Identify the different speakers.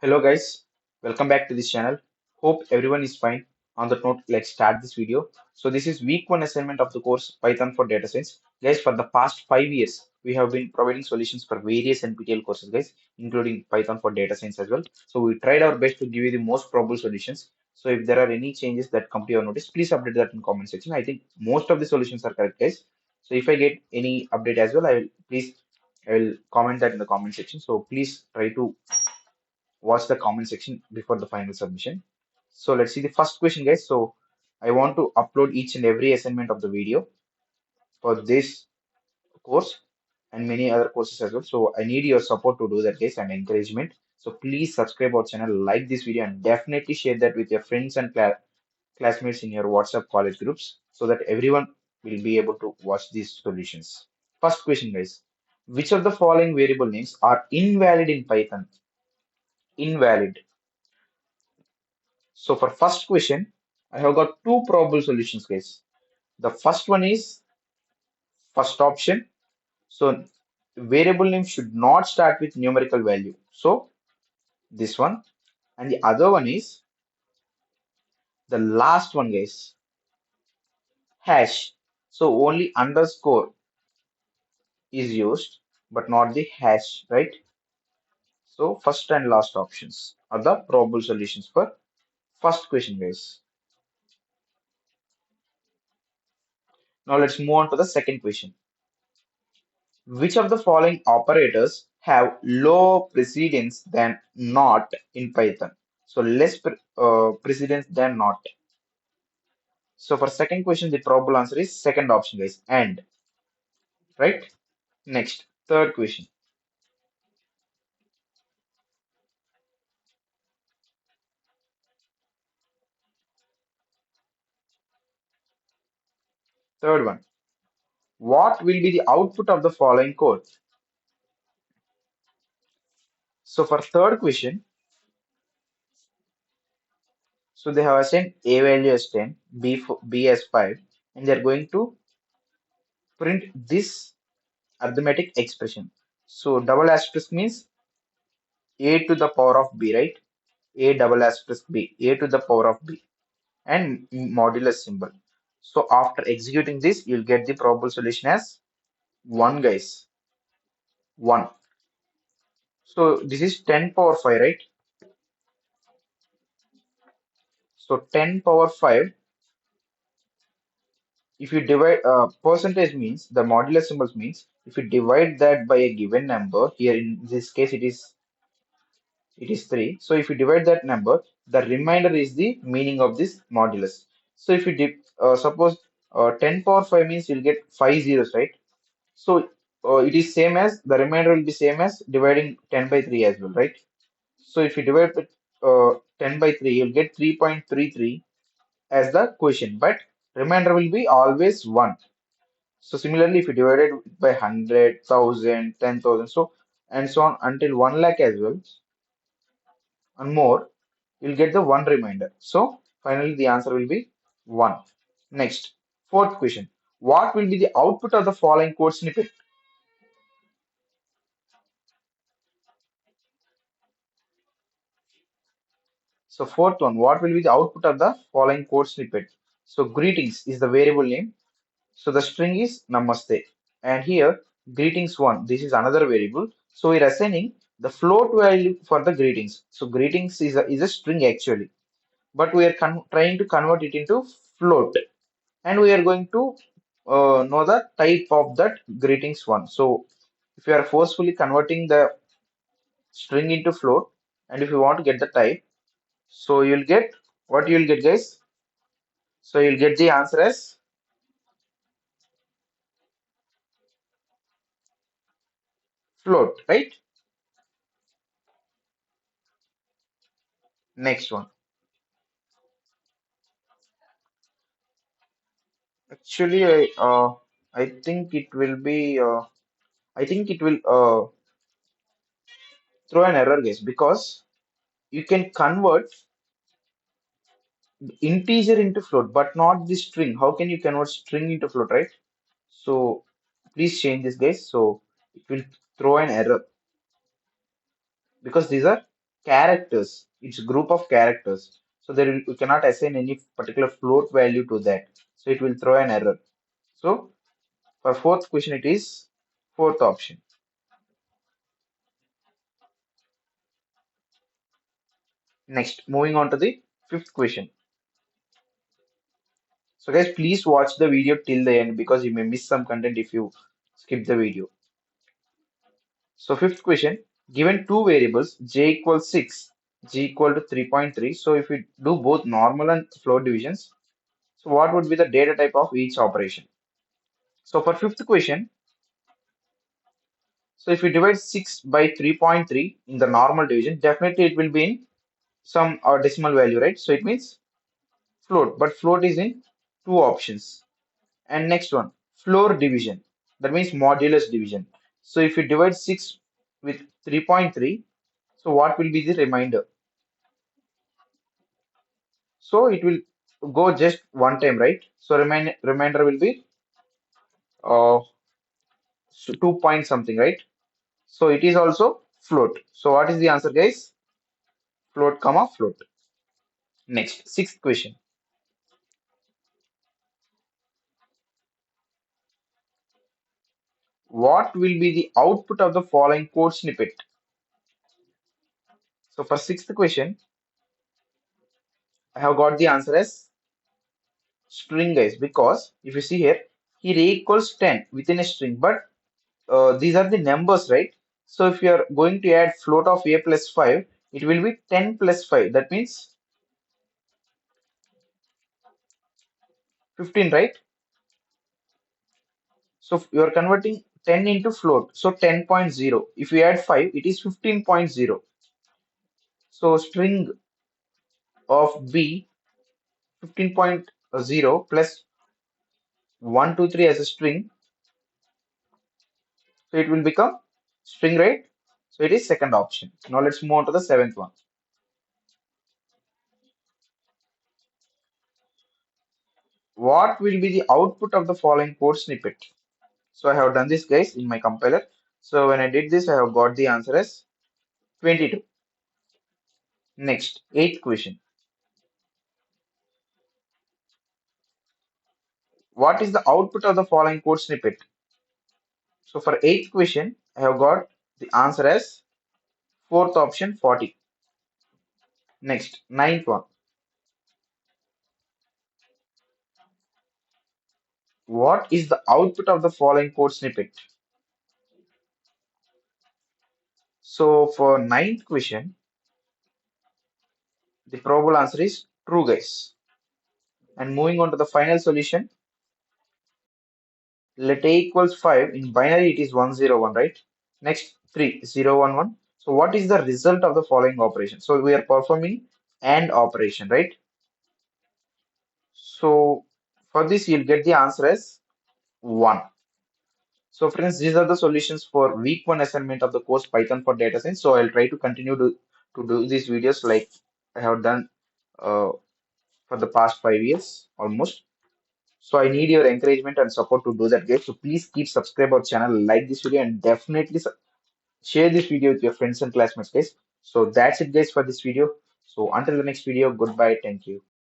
Speaker 1: Hello guys, welcome back to this channel. Hope everyone is fine. On that note, let's start this video. So this is week 1 assignment of the course Python for Data Science. Guys, for the past 5 years, we have been providing solutions for various NPTEL courses, guys, including Python for Data Science as well. So we tried our best to give you the most probable solutions. So if there are any changes that come to your notice, please update that in comment section. I think most of the solutions are correct, guys. So if I get any update as well, I will comment that in the comment section. So please try to watch the comment section before the final submission. So let's see the first question, guys. So I want to upload each and every assignment of the video for this course and many other courses as well. So I need your support to do that, guys, and encouragement. So please subscribe our channel, like this video, and definitely share that with your friends and classmates in your WhatsApp college groups so that everyone will be able to watch these solutions. First question, guys. Which of the following variable names are invalid in Python? Invalid. So for first question, I have got two probable solutions, guys. The first one is first option. So variable name should not start with numerical value. So this one. And the other one is the last one, guys. Hash. So only underscore is used, but not the hash, right? So first and last options are the probable solutions for first question, guys. Now let's move on to the second question. Which of the following operators have low precedence than not in Python? So less precedence than not. So for second question, the probable answer is second option, guys, and right. Next, third question. Third one. What will be the output of the following code? So for third question, so they have assigned A value as 10, B as 5, and they are going to print this arithmetic expression. So double asterisk means a to the power of b, right? A double asterisk b, a to the power of b, and modulus symbol. So after executing this, you'll get the probable solution as 1, guys. 1. So this is 10 power 5, right? So 10 power 5, if you divide percentage means the modulus symbols means if you divide that by a given number, here in this case it is 3. So if you divide that number, the remainder is the meaning of this modulus. So if you suppose 10 power 5 means you'll get 5 zeros, right? So it is same as the remainder will be same as dividing 10 by 3 as well, right? So if you divide with 10 by 3, you'll get 3.33 as the quotient, but remainder will be always 1. So similarly, if you divide it by 100, 1000, 10,000, so and so on until 1 lakh as well, and more, you'll get the one remainder. So finally, the answer will be 1. Next, fourth question. What will be the output of the following code snippet? So fourth one, what will be the output of the following code snippet? So greetings is the variable name. So the string is namaste. And here greetings one, this is another variable. So we're assigning the float value for the greetings. So greetings is a string actually, but we are trying to convert it into float. And we are going to know the type of that greetings one. So if you are forcefully converting the string into float, and if you want to get the type, so you'll get what you'll get, guys. So you'll get the answer as float, right? Next one. Actually, I think it will be I think it will throw an error, guys, because you can convert integer into float, but not the string. How can you convert string into float, right? So please change this, guys. So it will throw an error because these are characters. It's a group of characters. So we cannot assign any particular float value to that. So it will throw an error. So for fourth question, it is fourth option. Next, moving on to the fifth question. So guys, please watch the video till the end because you may miss some content if you skip the video. So fifth question, given two variables j equals 6, g equal to 3.3. So if we do both normal and float divisions, so what would be the data type of each operation? So for fifth question, so if we divide 6 by 3.3 in the normal division, definitely it will be in some decimal value, right? So it means float, but float is in two options. And next one, floor division. That means modulus division. So if you divide 6 with 3.3, so what will be the remainder? So it will go just one time, right? So remainder will be uh, 2 point something, right? So it is also float. So what is the answer, guys? Float, comma, float. Next, sixth question. What will be the output of the following code snippet? So for sixth question, I have got the answer as string, guys, because if you see here, here a equals 10 within a string, but these are the numbers, right? So if you are going to add float of a plus 5, it will be 10 plus 5. That means 15, right? So you are converting 10 into float. So 10.0. If you add 5, it is 15.0. So string of B 15.0 plus 1, 2, 3 as a string. So it will become string, right? So it is second option. Now let's move on to the seventh one. What will be the output of the following code snippet? So I have done this, guys, in my compiler. So when I did this, I have got the answer as 22. Next, eighth question. What is the output of the following code snippet? So for eighth question, I have got the answer as fourth option 40. Next, ninth one. What is the output of the following code snippet? So for ninth question, the probable answer is true, guys. And moving on to the final solution, let a equals 5. In binary, it is 101, right? Next, 3, 0, 1, 1. So what is the result of the following operation? So we are performing AND operation, right? So for this, you'll get the answer as 1. So friends, these are the solutions for week 1 assignment of the course Python for data science. So I'll try to continue to do these videos like I have done uh, for the past 5 years almost. So I need your encouragement and support to do that, guys. So please keep subscribe our channel, like this video, and definitely share this video with your friends and classmates, guys. So that's it, guys, for this video. So until the next video, goodbye. Thank you.